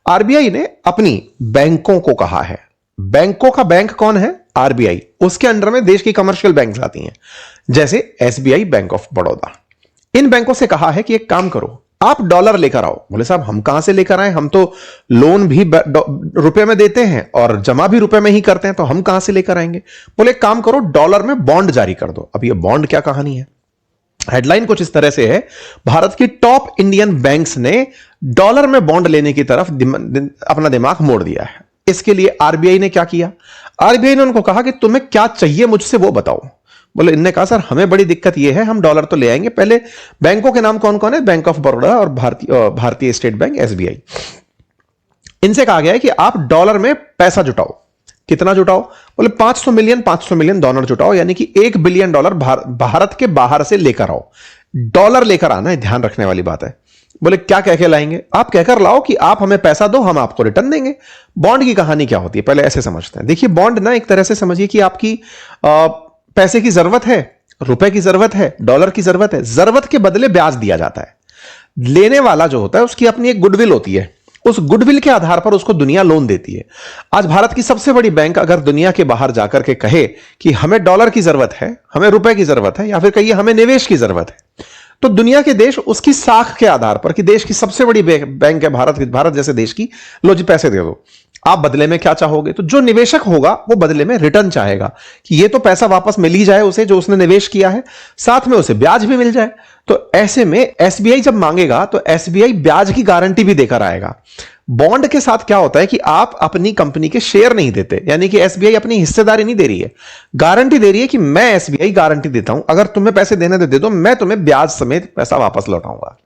RBI ने अपनी बैंकों को कहा है, बैंकों का बैंक कौन है? आरबीआई। उसके अंडर में देश की कमर्शियल बैंक्स आती हैं, जैसे एसबीआई, बैंक ऑफ बड़ौदा। इन बैंकों से कहा है कि एक काम करो, आप डॉलर लेकर आओ। बोले साहब हम कहां से लेकर आए, हम तो लोन भी रुपए में देते हैं और जमा भी रुपए में ही करते हैं, तो हम कहां से लेकर आएंगे? बोले एक काम करो, डॉलर में बॉन्ड जारी कर दो। अब ये बॉन्ड क्या कहानी है? हेडलाइन कुछ इस तरह से है, भारत की टॉप इंडियन बैंक्स ने डॉलर में बॉन्ड लेने की तरफ अपना दिमाग मोड़ दिया है। इसके लिए आरबीआई ने क्या किया? आरबीआई ने उनको कहा कि तुम्हें क्या चाहिए मुझसे वो बताओ। बोले, इनने कहा सर हमें बड़ी दिक्कत ये है, हम डॉलर तो ले आएंगे, पहले बैंकों के नाम कौन कौन है? बैंक ऑफ बड़ौदा और भारतीय स्टेट बैंक, एसबीआई। इनसे कहा गया है कि आप डॉलर में पैसा जुटाओ। कितना जुटाओ? बोले 500 मिलियन डॉलर जुटाओ, यानी कि $1 बिलियन भारत के बाहर से लेकर आओ। डॉलर लेकर आना है, ध्यान रखने वाली बात है। बोले क्या कह के लाएंगे? आप कहकर लाओ कि आप हमें पैसा दो, हम आपको रिटर्न देंगे। बॉन्ड की कहानी क्या होती है, पहले ऐसे समझते हैं। देखिए बॉन्ड ना एक तरह से समझिए कि आपकी पैसे की जरूरत है, रुपए की जरूरत है, डॉलर की जरूरत है, जरूरत के बदले ब्याज दिया जाता है। लेने वाला जो होता है उसकी अपनी एक गुडविल होती है, उस गुडविल के आधार पर उसको दुनिया लोन देती है। आज भारत की सबसे बड़ी बैंक अगर दुनिया के बाहर जाकर के कहे कि हमें डॉलर की जरूरत है, हमें रुपए की जरूरत है, या फिर कहिए हमें निवेश की जरूरत है, तो दुनिया के देश उसकी साख के आधार पर कि देश की सबसे बड़ी बैंक है भारत जैसे देश की, लो जी पैसे दे दो, आप बदले में क्या चाहोगे? तो जो निवेशक होगा वो बदले में रिटर्न चाहेगा कि ये तो पैसा वापस मिल ही जाए उसे जो उसने निवेश किया है, साथ में उसे ब्याज भी मिल जाए। तो ऐसे में एसबीआई जब मांगेगा तो एसबीआई ब्याज की गारंटी भी देकर आएगा। बॉन्ड के साथ क्या होता है कि आप अपनी कंपनी के शेयर नहीं देते, यानी कि एसबीआई अपनी हिस्सेदारी नहीं दे रही है, गारंटी दे रही है कि मैं एसबीआई गारंटी देता हूं, अगर तुम्हें पैसे देने दे दो, मैं तुम्हें ब्याज समेत पैसा वापस लौटाऊंगा।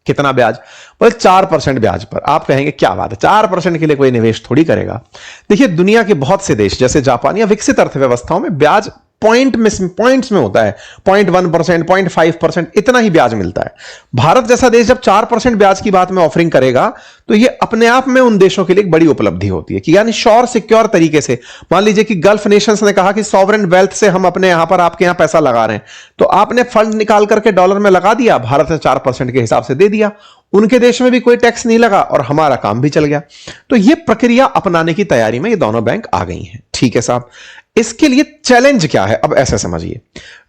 कितना ब्याज? बोले 4% ब्याज पर। आप कहेंगे क्या बात है, 4% के लिए कोई निवेश थोड़ी करेगा। देखिए दुनिया के बहुत से देश जैसे जापान या विकसित अर्थव्यवस्थाओं में ब्याज पॉइंट्स में होता है, 0.1%, 0.5%, इतना ही ब्याज मिलता है। भारत जैसा देश जब 4% ब्याज की बात में ऑफरिंग करेगा तो यह अपने आप में उन देशों के लिए एक बड़ी उपलब्धि होती है कि यानी श्योर सिक्योर तरीके से, मान लीजिए कि गल्फ नेशंस ने कहा कि सॉवरेन वेल्थ से हम अपने यहां पर आपके यहां पैसा लगा रहे हैं, तो आपने फंड निकाल करके डॉलर में लगा दिया, भारत ने 4% के हिसाब से दे दिया, उनके देश में भी कोई टैक्स नहीं लगा और हमारा काम भी चल गया। तो यह प्रक्रिया अपनाने की तैयारी में ये दोनों बैंक आ गई हैं। ठीक है साहब, इसके लिए चैलेंज क्या है? अब ऐसे समझिए,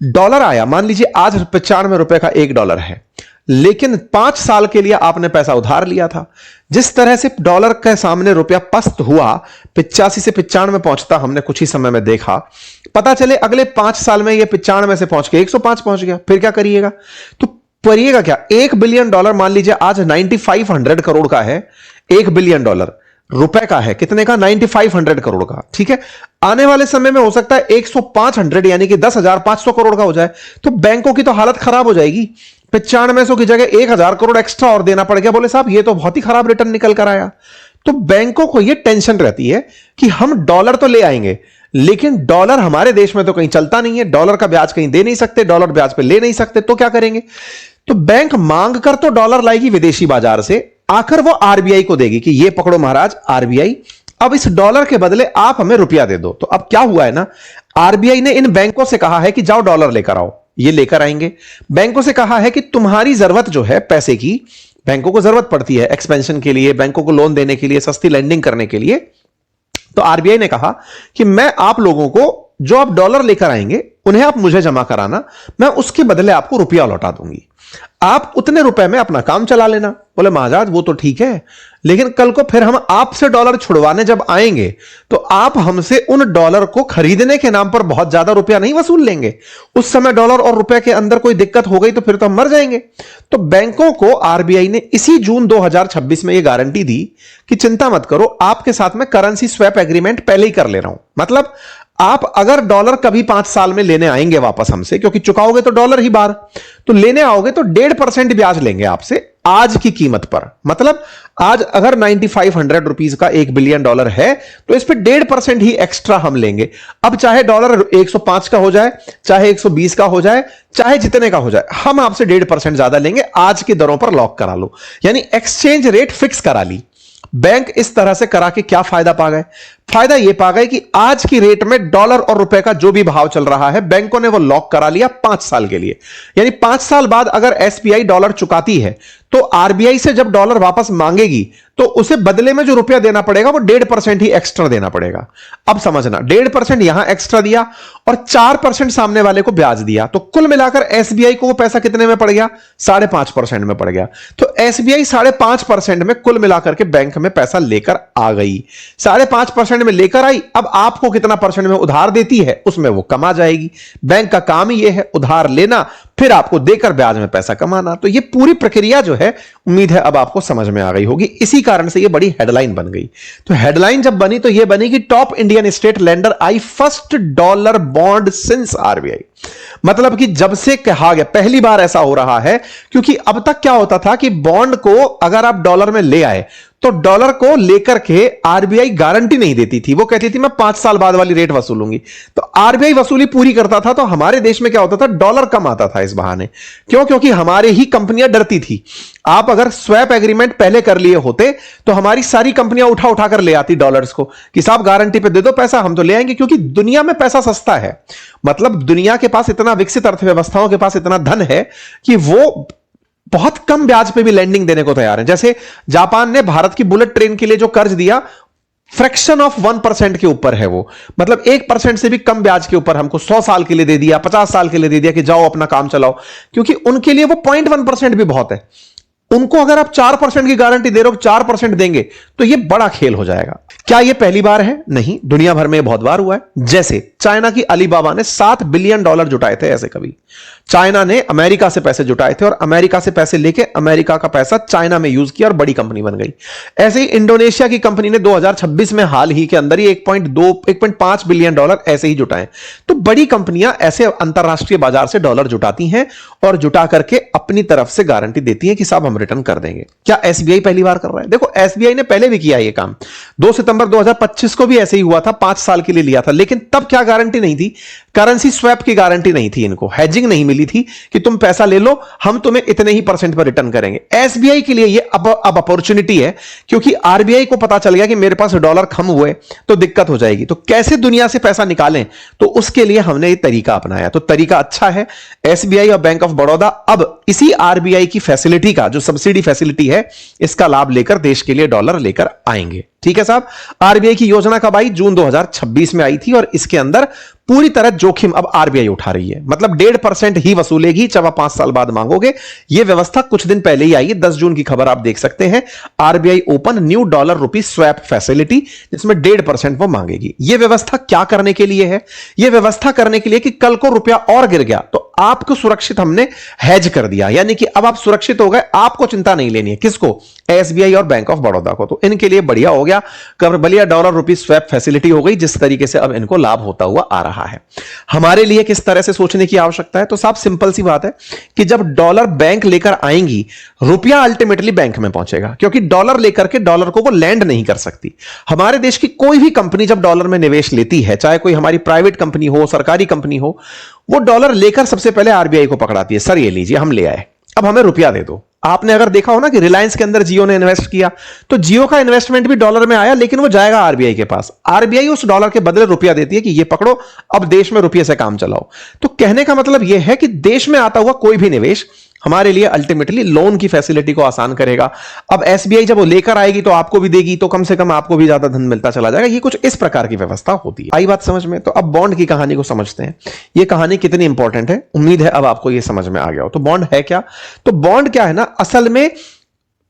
डॉलर आया, मान लीजिए आज 95 रुपए का $1 है, लेकिन 5 साल के लिए आपने पैसा उधार लिया था। जिस तरह से डॉलर के सामने रुपया पस्त हुआ, 85 से 95 पहुंचता हमने कुछ ही समय में देखा, पता चले अगले 5 साल में यह 95 से पहुंच के 105 पहुंच गया, फिर क्या करिएगा? तो करिएगा क्या? $1 बिलियन मान लीजिए आज 9500 करोड़ का है, $1 बिलियन रुपए का है, कितने का? 9500 करोड़ का। ठीक है, आने वाले समय में हो सकता है 105 यानी कि 10,500 करोड़ का हो जाए, तो बैंकों की तो हालत खराब हो जाएगी। 9500 की जगह 1000 करोड़ एक्स्ट्रा और देना पड़ गया। बोले साहब ये तो बहुत ही खराब रिटर्न निकल कर आया। तो बैंकों को यह टेंशन रहती है कि हम डॉलर तो ले आएंगे, लेकिन डॉलर हमारे देश में तो कहीं चलता नहीं है, डॉलर का ब्याज कहीं दे नहीं सकते, डॉलर ब्याज पे ले नहीं सकते, तो क्या करेंगे? तो बैंक मांग कर तो डॉलर लाएगी विदेशी बाजार से, आखिर वो आरबीआई को देगी कि ये पकड़ो महाराज आरबीआई, अब इस डॉलर के बदले आप हमें रुपया दे दो। तो अब क्या हुआ है ना, आरबीआई ने इन बैंकों से कहा है कि जाओ डॉलर लेकर आओ, ये लेकर आएंगे। बैंकों से कहा है कि तुम्हारी जरूरत जो है पैसे की, बैंकों को जरूरत पड़ती है एक्सपेंशन के लिए, बैंकों को लोन देने के लिए, सस्ती लैंडिंग करने के लिए, तो आरबीआई ने कहा कि मैं आप लोगों को जो आप डॉलर लेकर आएंगे उन्हें आप मुझे जमा कराना, मैं उसके बदले आपको रुपया लौटा दूंगी, आप उतने रुपए में अपना काम चला लेना। बोले महाराज वो तो ठीक है, लेकिन कल को फिर हम आपसे डॉलर छुड़वाने जब आएंगे तो आप हमसे उन डॉलर को खरीदने के नाम पर बहुत ज्यादा रुपया नहीं वसूल लेंगे। उस समय डॉलर और रुपए के अंदर कोई दिक्कत हो गई तो फिर तो हम मर जाएंगे। तो बैंकों को आरबीआई ने इसी जून 2026 में यह गारंटी दी कि चिंता मत करो, आपके साथ में करेंसी स्वैप एग्रीमेंट पहले ही कर ले रहा हूं। मतलब आप अगर डॉलर कभी 5 साल में लेने आएंगे वापस हमसे, क्योंकि चुकाओगे तो डॉलर ही बाहर, तो लेने आओगे तो 1.5% ब्याज लेंगे आपसे आज की कीमत पर। मतलब आज अगर 9500 रुपीज का $1 बिलियन है तो इस पर 1.5% ही एक्स्ट्रा हम लेंगे। अब चाहे डॉलर 105 का हो जाए, चाहे 120 का हो जाए, चाहे जितने का हो जाए, हम आपसे 1.5% ज्यादा लेंगे, आज की दरों पर लॉक करा लो, यानी एक्सचेंज रेट फिक्स करा ली। बैंक इस तरह से करा के क्या फायदा पा गए? फायदा यह पा गए कि आज की रेट में डॉलर और रुपए का जो भी भाव चल रहा है, बैंकों ने वो लॉक करा लिया 5 साल के लिए। यानी 5 साल बाद अगर एसबीआई डॉलर चुकाती है तो आरबीआई से जब डॉलर वापस मांगेगी तो उसे बदले में जो रुपया देना पड़ेगा वो 1.5% ही एक्स्ट्रा देना पड़ेगा। अब समझना, 1.5% यहां एक्स्ट्रा दिया और 4% सामने वाले को ब्याज दिया, तो कुल मिलाकर एसबीआई को वो पैसा कितने में पड़ गया? 5.5% में पड़ गया। तो एसबीआई 5.5% में कुल मिलाकर के बैंक में पैसा लेकर आ गई। 5.5% में लेकर आई, अब आपको कितना परसेंट में उधार देती है उसमें वो कमा जाएगी। बैंक का काम ही यह है उधार लेना, फिर आपको देकर ब्याज में पैसा कमाना। तो ये पूरी प्रक्रिया जो है, उम्मीद है अब आपको समझ में आ गई होगी। इसी कारण से ये बड़ी हेडलाइन बन गई। तो हेडलाइन जब बनी तो ये बनी कि top Indian state lender eyes first dollar bond since RBI. मतलब कि जब से कहा गया, पहली बार ऐसा हो रहा है, क्योंकि अब तक क्या होता था कि बॉन्ड को अगर आप डॉलर में ले आए तो डॉलर को लेकर के आरबीआई गारंटी नहीं देती थी। वो कहती थी मैं 5 साल बाद वाली रेट वसूलूंगी, तो आरबीआई वसूली पूरी करता था। तो हमारे देश में क्या होता था, डॉलर कम आता था इस बहाने। क्यों? क्योंकि हमारे ही कंपनियां डरती थी। आप अगर स्वैप एग्रीमेंट पहले कर लिए होते तो हमारी सारी कंपनियां उठा उठा कर ले आती डॉलर्स को कि साहब गारंटी पे दे दो पैसा, हम तो ले आएंगे। क्योंकि दुनिया में पैसा सस्ता है, मतलब दुनिया के पास इतना विकसित अर्थव्यवस्थाओं के पास इतना धन है कि वो बहुत कम ब्याज पे भी लैंडिंग देने को तैयार है। जैसे जापान ने भारत की बुलेट ट्रेन के लिए जो कर्ज दिया, फ्रैक्शन ऑफ 1% के ऊपर है वो, मतलब 1% से भी कम ब्याज के ऊपर हमको 100 साल के लिए दे दिया, 50 साल के लिए दे दिया कि जाओ अपना काम चलाओ। क्योंकि उनके लिए वो 0.1% भी बहुत है। उनको अगर आप 4% की गारंटी दे रहे हो, 4% देंगे तो ये बड़ा खेल हो जाएगा। क्या ये पहली बार है? नहीं, दुनिया भर में बहुत बार हुआ है। जैसे चाइना की अलीबाबा ने $7 बिलियन जुटाए थे, ऐसे कभी चाइना ने अमेरिका से पैसे जुटाए थे और अमेरिका से पैसे लेके अमेरिका का पैसा चाइना में यूज किया और बड़ी कंपनी बन गई। ऐसे ही इंडोनेशिया की कंपनी ने 2026 में हाल ही के अंदर ही 1.5 बिलियन डॉलर ऐसे ही जुटाए। तो बड़ी कंपनियां ऐसे अंतरराष्ट्रीय बाजार से डॉलर जुटाती हैं और जुटा करके अपनी तरफ से गारंटी देती हैं कि साहब हम रिटर्न कर देंगे। क्या एसबीआई पहली बार कर रहा है? देखो, एसबीआई ने पहले भी किया ये काम। 2 सितंबर 2025 को भी ऐसे ही हुआ था, 5 साल के लिए लिया था, लेकिन तब क्या गारंटी नहीं थी? करेंसी स्वैप की गारंटी नहीं थी, इनको हैजिंग नहीं मिली थी कि तुम पैसा ले लो, हम तुम्हें इतने ही % पर रिटर्न करेंगे। एसबीआई के लिए ये अब अपॉर्चुनिटी है, क्योंकि आरबीआई को पता चल गया कि मेरे पास डॉलर कम हुए तो दिक्कत हो जाएगी। तो कैसे दुनिया से पैसा निकालें, तो उसके लिए हमने ये तरीका अपनाया। तो तरीका अच्छा है। एसबीआई और बैंक ऑफ बड़ौदा अब इसी आरबीआई की फैसिलिटी का, जो सब्सिडी फैसिलिटी है, इसका लाभ लेकर देश के लिए डॉलर लेकर आएंगे। ठीक है साहब। आरबीआई की योजना कब आई? जून 2026 में आई थी और इसके अंदर पूरी तरह जोखिम अब आरबीआई उठा रही है। मतलब 1.5% ही वसूलेगी जब आप 5 साल बाद मांगोगे। यह व्यवस्था कुछ दिन पहले ही आई है, 10 जून की खबर आप देख सकते हैं। RBI open new dollar rupee swap facility, जिसमें 1.5% वो मांगेगी। यह व्यवस्था क्या करने के लिए है? यह व्यवस्था करने के लिए कि कल को रुपया और गिर गया तो आपको सुरक्षित हमने हैज कर दिया, यानी कि अब आप सुरक्षित हो गए, आपको चिंता नहीं लेनी है। किसको? एसबीआई और बैंक ऑफ बड़ौदा को। तो इनके लिए बढ़िया हो गया, बढ़िया डॉलर रुपी स्वैप फैसिलिटी हो गई, जिस तरीके से अब इनको लाभ होता हुआ आ रहा है। हमारे लिए किस तरह से सोचने की आवश्यकता है? तो साहब सिंपल सी बात है कि जब डॉलर बैंक लेकर आएंगी, रुपया अल्टीमेटली बैंक में पहुंचेगा, क्योंकि डॉलर लेकर के डॉलर को वो लैंड नहीं कर सकती। हमारे देश की कोई भी कंपनी जब डॉलर में निवेश लेती है, चाहे कोई हमारी प्राइवेट कंपनी हो, सरकारी कंपनी हो, वो डॉलर लेकर सबसे पहले आरबीआई को पकड़ाती है। सर ये लीजिए, हम ले आए, अब हमें रुपया दे दो। आपने अगर देखा हो ना कि रिलायंस के अंदर जियो ने इन्वेस्ट किया, तो जियो का इन्वेस्टमेंट भी डॉलर में आया, लेकिन वो जाएगा आरबीआई के पास। आरबीआई उस डॉलर के बदले रुपया देती है कि ये पकड़ो, अब देश में रुपये से काम चलाओ। तो कहने का मतलब यह है कि देश में आता हुआ कोई भी निवेश हमारे लिए अल्टीमेटली लोन की फैसिलिटी को आसान करेगा। अब एसबीआई जब वो लेकर आएगी तो आपको भी देगी, तो कम से कम आपको भी ज्यादा धन मिलता चला जाएगा। ये कुछ इस प्रकार की व्यवस्था होती है। आई बात समझ में? तो अब बॉन्ड की कहानी को समझते हैं। ये कहानी कितनी इंपॉर्टेंट है, उम्मीद है अब आपको ये समझ में आ गया हो। तो बॉन्ड है क्या? तो बॉन्ड क्या है ना, असल में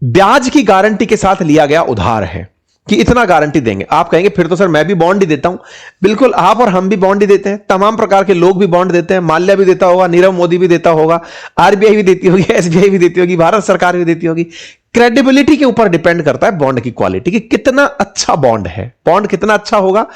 ब्याज की गारंटी के साथ लिया गया उधार है कि इतना गारंटी देंगे। आप कहेंगे फिर तो सर मैं भी बॉन्ड ही देता हूं। बिल्कुल, आप और हम भी बॉन्ड ही देते हैं, तमाम प्रकार के लोग भी बॉन्ड देते हैं। माल्या भी देता होगा, नीरव मोदी भी देता होगा, आरबीआई भी देती होगी, एसबीआई भी देती होगी, भारत सरकार भी देती होगी। क्रेडिबिलिटी के ऊपर डिपेंड करता है बॉन्ड की क्वालिटी, कि कितना अच्छा बॉन्ड है। बॉन्ड कितना अच्छा होगा,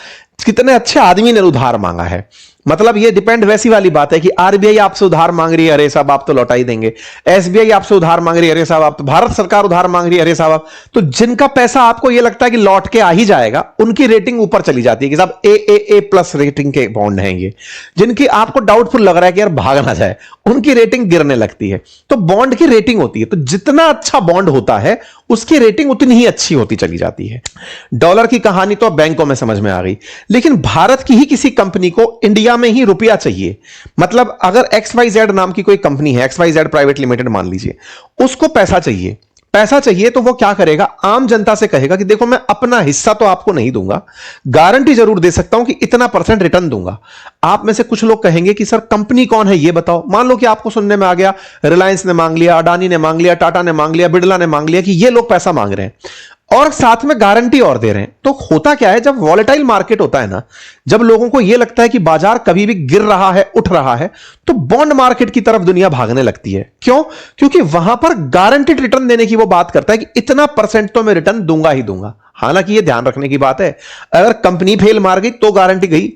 कितने अच्छे आदमी ने उधार मांगा है। मतलब ये डिपेंड वैसी वाली बात है कि आरबीआई आपसे उधार मांग रही है, अरे साहब आप तो लौटा ही देंगे। एसबीआई आपसे उधार मांग रही है, अरे साहब आप तो, भारत सरकार उधार मांग रही है, अरे साहब आप तो। जिनका पैसा आपको ये लगता है कि लौट के आ ही जाएगा, उनकी रेटिंग ऊपर चली जाती है कि साहब AA+ रेटिंग के बॉन्ड हैं ये। जिनकी आपको डाउटफुल लग रहा है कि यार भाग ना जाए, उनकी रेटिंग गिरने लगती है। तो बॉन्ड की रेटिंग होती है। तो जितना अच्छा बॉन्ड होता है उसकी रेटिंग उतनी ही अच्छी होती चली जाती है। डॉलर की कहानी तो अब बैंकों में समझ में आ गई, लेकिन भारत की ही किसी कंपनी को इंडिया में ही रुपया चाहिए, मतलब अगर XYZ नाम की कोई कंपनी है, XYZ प्राइवेट लिमिटेड मान लीजिए, उसको पैसा चाहिए तो वो क्या करेगा, आम जनता से कहेगा कि देखो मैं अपना हिस्सा तो आपको नहीं दूंगा, गारंटी जरूर दे सकता हूं कि इतना % रिटर्न दूंगा। आप में से कुछ लोग कहेंगे कि सर कंपनी कौन है ये बताओ। मान लो कि आपको सुनने में आ गया रिलायंस ने मांग लिया, अडानी ने मांग लिया, टाटा ने मांग लिया, बिरला ने मांग लिया कि ये लोग पैसा मांग रहे हैं और साथ में गारंटी और दे रहे हैं। तो होता क्या है, जब वॉलेटाइल मार्केट होता है ना, जब लोगों को यह लगता है कि बाजार कभी भी गिर रहा है, उठ रहा है, तो बॉन्ड मार्केट की तरफ दुनिया भागने लगती है। क्यों? क्योंकि वहां पर गारंटीड रिटर्न देने की वो बात करता है कि इतना % तो मैं रिटर्न दूंगा ही दूंगा। हालांकि यह ध्यान रखने की बात है, अगर कंपनी फेल मार गई तो गारंटी गई,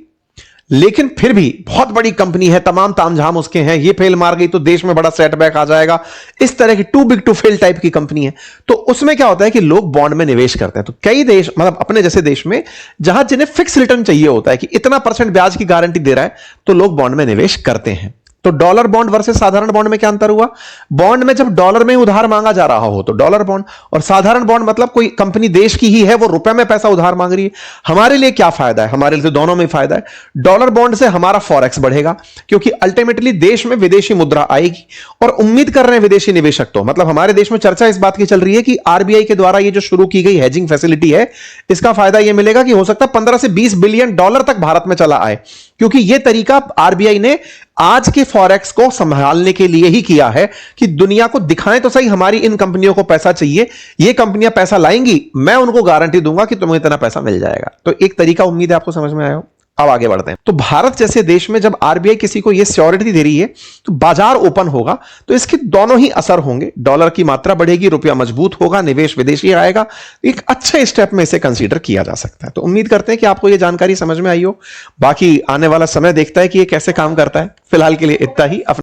लेकिन फिर भी बहुत बड़ी कंपनी है, तमाम तामझाम उसके हैं, ये फेल मार गई तो देश में बड़ा सेटबैक आ जाएगा, इस तरह की too big to fail type की कंपनी है। तो उसमें क्या होता है कि लोग बॉन्ड में निवेश करते हैं। तो कई देश, मतलब अपने जैसे देश में जहां जिन्हें फिक्स रिटर्न चाहिए होता है कि इतना % ब्याज की गारंटी दे रहा है, तो लोग बॉन्ड में निवेश करते हैं। तो डॉलर बॉन्ड वर्सेस साधारण बॉन्ड में क्या अंतर हुआ? बॉन्ड में जब डॉलर में उधार मांगा जा रहा हो तो डॉलर बॉन्ड, और साधारण बॉन्ड मतलब कोई कंपनी देश की ही है, वो रुपए में पैसा उधार मांग रही है। हमारे लिए क्या फायदा है? हमारे लिए तो दोनों में फायदा है। डॉलर बॉन्ड से हमारा फॉरेक्स बढ़ेगा, क्योंकि अल्टीमेटली देश में विदेशी मुद्रा आएगी, और उम्मीद कर रहे हैं विदेशी निवेशक, तो मतलब हमारे देश में चर्चा इस बात की चल रही है कि आरबीआई के द्वारा ये जो शुरू की गई हेजिंग फैसिलिटी है, इसका फायदा यह मिलेगा कि हो सकता है 15 से 20 बिलियन डॉलर तक भारत में चला आए, क्योंकि यह तरीका आरबीआई ने आज के फॉरेक्स को संभालने के लिए ही किया है कि दुनिया को दिखाएं तो सही हमारी इन कंपनियों को पैसा चाहिए, ये कंपनियां पैसा लाएंगी, मैं उनको गारंटी दूंगा कि तुम्हें इतना पैसा मिल जाएगा। तो एक तरीका, उम्मीद है आपको समझ में आया हो। अब आगे बढ़ते हैं। तो भारत जैसे देश में जब आरबीआई किसी को यह सिक्योरिटी दे रही है तो बाजार ओपन होगा, तो इसके दोनों ही असर होंगे। डॉलर की मात्रा बढ़ेगी, रुपया मजबूत होगा, निवेश विदेशी आएगा। एक अच्छे स्टेप में इसे कंसीडर किया जा सकता है। तो उम्मीद करते हैं कि आपको यह जानकारी समझ में आई हो। बाकी आने वाला समय देखता है कि यह कैसे काम करता है। फिलहाल के लिए इतना ही।